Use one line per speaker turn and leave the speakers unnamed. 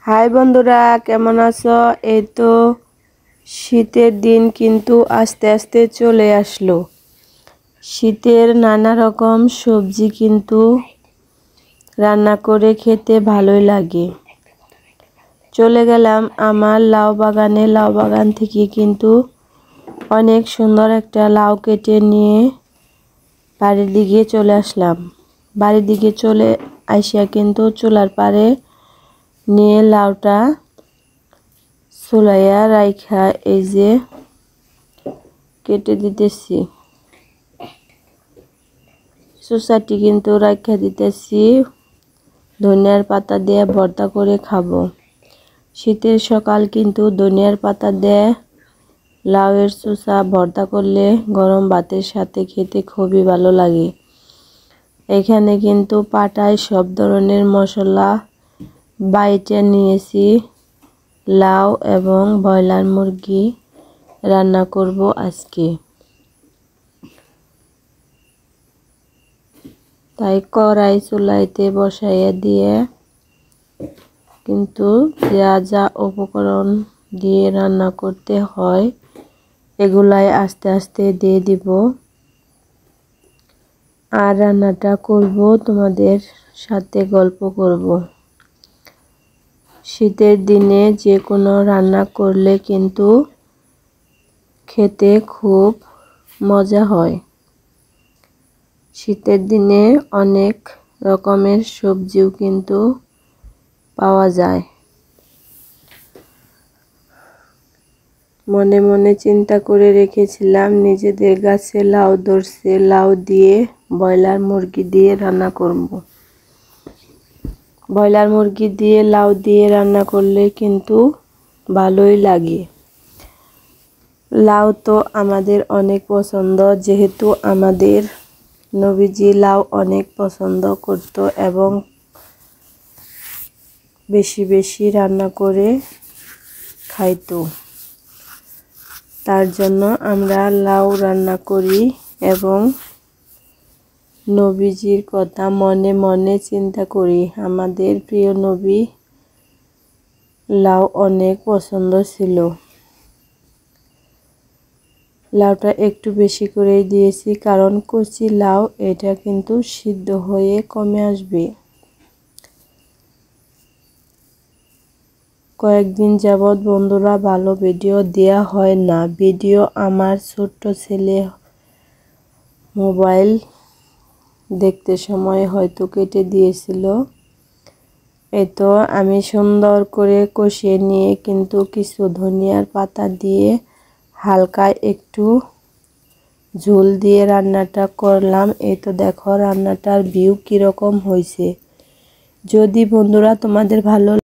High বন্ধুরা, কেমন আছো? এই তো শীতের দিন কিন্তু আস্তে আস্তে চলে আসলো। শীতের নানা রকম সবজি কিন্তু রান্না করে খেতে ভালোই লাগে। চলে গেলাম আমার লাউ বাগানে। লাউ বাগান থেকে কিন্তু অনেক সুন্দর একটা লাউ কেটে নিয়ে বাড়ির দিকে চলে আসলাম। বাড়ির দিকে চলে আসিয়া কিন্তু চুলার পাড়ে নিয়ে লাউটা চুলাইয়া রাইখা এই যে কেটে দিতেছি। চুচাটি কিন্তু রাইখা দিতেছি, ধনিয়ার পাতা দিয়ে ভর্তা করে খাবো। শীতের সকাল কিন্তু ধনিয়ার পাতা দিয়ে লাউয়ের চুচা ভর্তা করলে গরম ভাতের সাথে খেতে খুবই ভালো লাগে। এখানে কিন্তু পাটায় সব ধরনের মশলা বাইটে নিয়েছি। লাউ এবং ব্রয়লার মুরগি রান্না করব আজকে। তাই কড়াই চুলাইতে বসাইয়া দিয়ে কিন্তু যা যা উপকরণ দিয়ে রান্না করতে হয় এগুলাই আস্তে আস্তে দিয়ে দিব। আর রান্নাটা করব, তোমাদের সাথে গল্প করব। শীতের দিনে যে কোনো রান্না করলে কিন্তু খেতে খুব মজা হয়। শীতের দিনে অনেক রকমের সবজিও কিন্তু পাওয়া যায়। মনে মনে চিন্তা করে রেখেছিলাম নিজেদের গাছে লাউ ধরছে, লাউ দিয়ে ব্রয়লার মুরগি দিয়ে রান্না করব। ব্রয়লার মুরগি দিয়ে লাউ দিয়ে রান্না করলে কিন্তু ভালোই লাগে। লাউ তো আমাদের অনেক পছন্দ, যেহেতু আমাদের নবীজি লাউ অনেক পছন্দ করত এবং বেশি বেশি রান্না করে খাইতো। তার জন্য আমরা লাউ রান্না করি এবং নবীজির কথা মনে মনে চিন্তা করি। আমাদের প্রিয় নবী লাউ অনেক পছন্দ ছিল। লাউটা একটু বেশি করেই দিয়েছি, কারণ কচি লাউ এটা কিন্তু সিদ্ধ হয়ে কমে আসবে। কয়েকদিন যাবৎ বন্ধুরা ভালো ভিডিও দেয়া হয় না। ভিডিও আমার ছোট্ট ছেলে মোবাইল দেখতে সময় হয়তো কেটে দিয়েছিল। এই তো আমি সুন্দর করে কষিয়ে নিয়ে কিন্তু কিছু ধনিয়ার পাতা দিয়ে হালকা একটু ঝোল দিয়ে রান্নাটা করলাম। এই তো দেখো রান্নাটার ভিউ কীরকম হয়েছে। যদি বন্ধুরা তোমাদের ভালো